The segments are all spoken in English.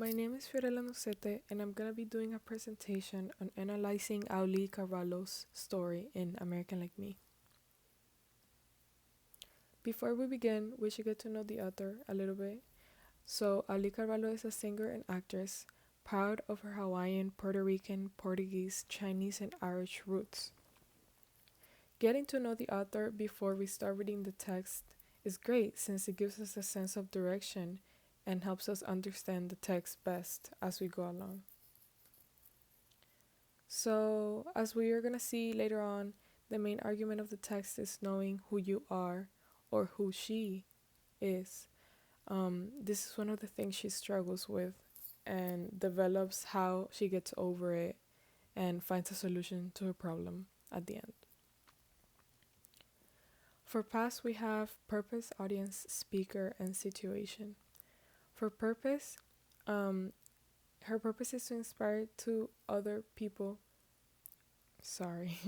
My name is Fiorella Nocete, and I'm going to be doing a presentation on analyzing Auli'i Carvalho's story in American Like Me. Before we begin, we should get to know the author a little bit. So, Auli'i Carvalho is a singer and actress, proud of her Hawaiian, Puerto Rican, Portuguese, Chinese, and Irish roots. Getting to know the author before we start reading the text is great since it gives us a sense of direction and helps us understand the text best as we go along. So, as we are going to see later on, the main argument of the text is knowing who you are or who she is. This is one of the things she struggles with and develops how she gets over it and finds a solution to her problem at the end. For past, we have purpose, audience, speaker, and situation. For purpose, um, her purpose is to inspire to other people. Sorry.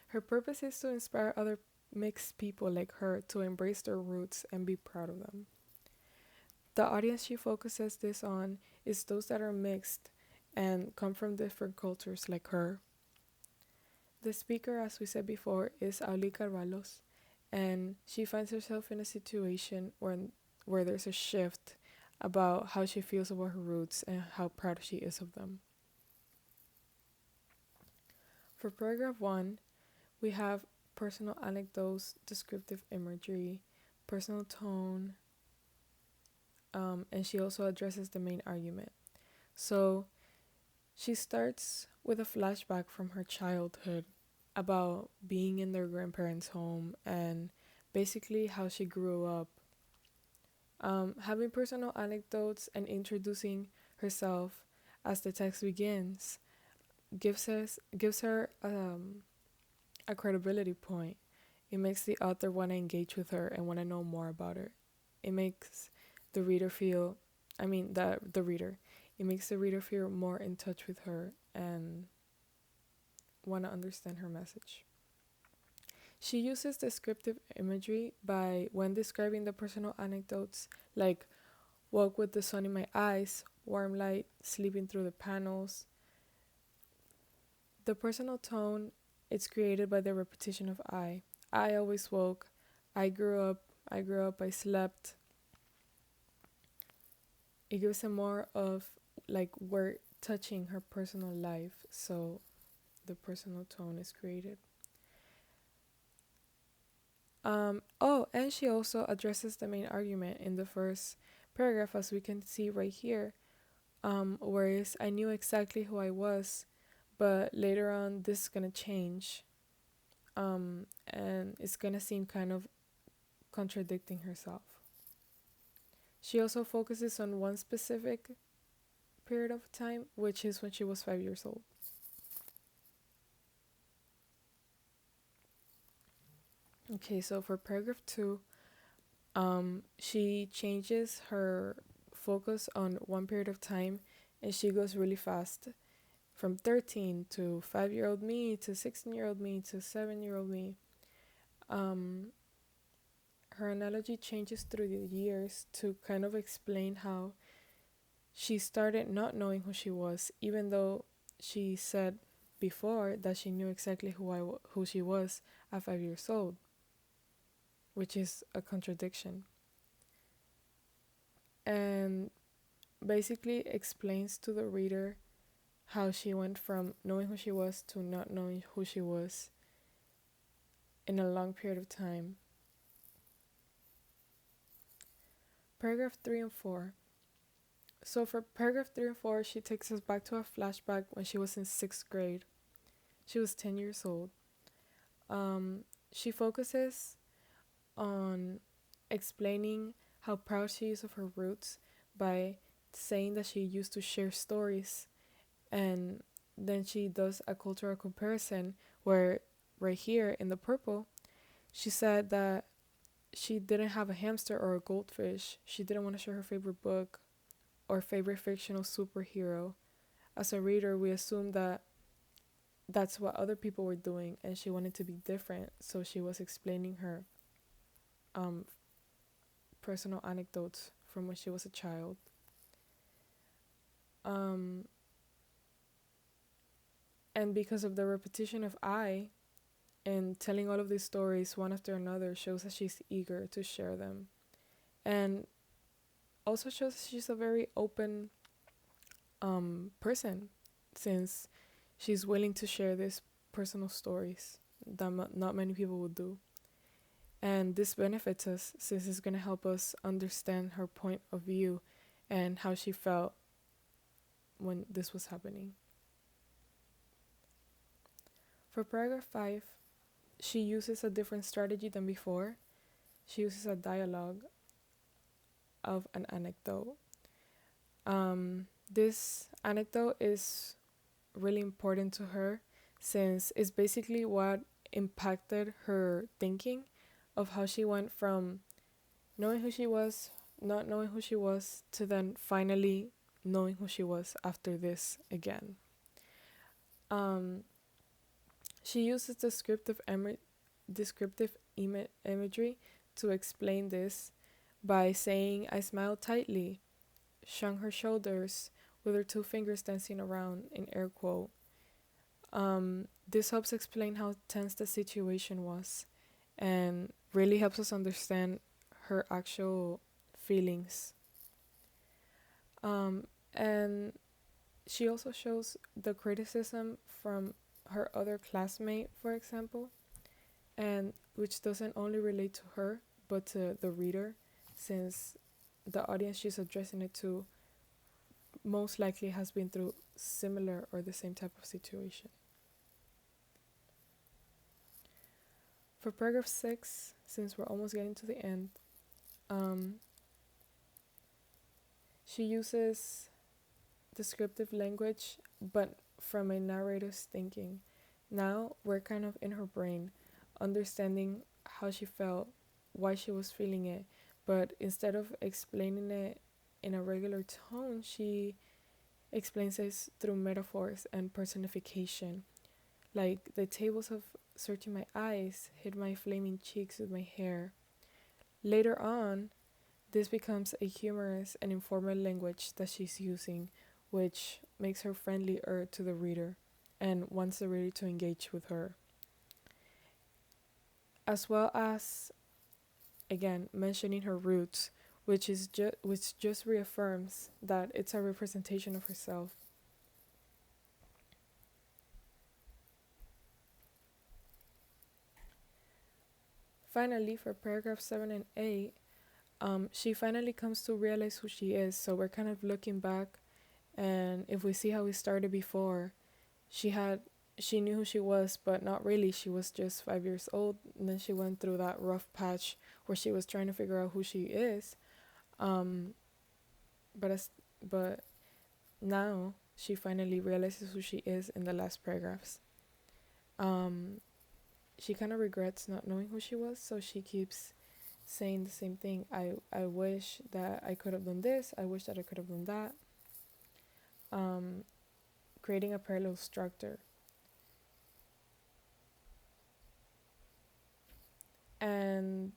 Her purpose is to inspire other mixed people like her to embrace their roots and be proud of them. The audience she focuses this on is those that are mixed and come from different cultures like her. The speaker, as we said before, is Auli'i Carvalho's, and she finds herself in a situation where there's a shift about how she feels about her roots and how proud she is of them. For paragraph 1, we have personal anecdotes, descriptive imagery, personal tone, and she also addresses the main argument. So she starts with a flashback from her childhood about being in their grandparents' home and basically how she grew up. Having personal anecdotes and introducing herself as the text begins gives her a credibility point. It makes the author want to engage with her and want to know more about her. It makes the reader feel, the reader. It makes the reader feel more in touch with her and want to understand her message. She uses descriptive imagery by when describing the personal anecdotes, like walk with the sun in my eyes, warm light, sleeping through the panels. The personal tone is created by the repetition of I always woke, I grew up, I slept. It gives a more of like we're touching her personal life, so the personal tone is created. And she also addresses the main argument in the first paragraph, as we can see right here. Whereas I knew exactly who I was, but later on this is gonna change. And it's gonna seem kind of contradicting herself. She also focuses on one specific period of time, which is when she was 5 years old. Okay, so for paragraph 2, she changes her focus on one period of time and she goes really fast from 13 to 5-year-old me to 16-year-old me to 7-year-old me. Her analogy changes through the years to kind of explain how she started not knowing who she was, even though she said before that she knew exactly who she was at 5 years old, which is a contradiction. And basically explains to the reader how she went from knowing who she was to not knowing who she was in a long period of time. Paragraph 3 and 4. So for paragraph 3 and 4, she takes us back to a flashback when she was in 6th grade. She was 10 years old. She focuses on explaining how proud she is of her roots by saying that she used to share stories, and then she does a cultural comparison where right here in the purple she said that she didn't have a hamster or a goldfish. She didn't want to share her favorite book or favorite fictional superhero. As a reader, we assume that that's what other people were doing and she wanted to be different, so she was explaining her personal anecdotes from when she was a child. Um, and because of the repetition of I and telling all of these stories one after another shows that she's eager to share them. And also shows that she's a very open person, since she's willing to share these personal stories that not many people would do. And this benefits us since it's going to help us understand her point of view and how she felt when this was happening. For paragraph 5, she uses a different strategy than before. She uses a dialogue of an anecdote. This anecdote is really important to her since it's basically what impacted her thinking of how she went from knowing who she was, not knowing who she was, to then finally knowing who she was after this again. She uses descriptive imagery to explain this by saying, I smiled tightly, shrugged her shoulders with her two fingers dancing around in air quote. This helps explain how tense the situation was and really helps us understand her actual feelings. And she also shows the criticism from her other classmate, for example, and which doesn't only relate to her but to the reader, since the audience she's addressing it to most likely has been through similar or the same type of situation. For paragraph 6, since we're almost getting to the end, she uses descriptive language but from a narrator's thinking. Now we're kind of in her brain, understanding how she felt, why she was feeling it, but instead of explaining it in a regular tone, she explains this through metaphors and personification. Like the tables of searching my eyes hid my flaming cheeks with my hair. Later on, this becomes a humorous and informal language that she's using, which makes her friendlier to the reader and wants the reader to engage with her. As well as, again, mentioning her roots, which just reaffirms that it's a representation of herself. Finally, for paragraph 7 and 8, she finally comes to realize who she is. So we're kind of looking back, and if we see how we started before, she knew who she was, but not really. She was just 5 years old, and then she went through that rough patch where she was trying to figure out who she is. But now she finally realizes who she is in the last paragraphs. She kind of regrets not knowing who she was, so she keeps saying the same thing. I wish that I could have done this. I wish that I could have done that. Creating a parallel structure. And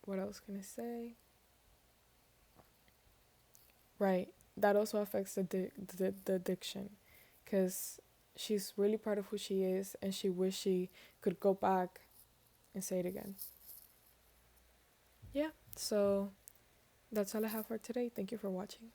what else can I say? Right, that also affects the diction, because she's really proud of who she is, and she wish she could go back and say it again. Yeah, so that's all I have for today. Thank you for watching.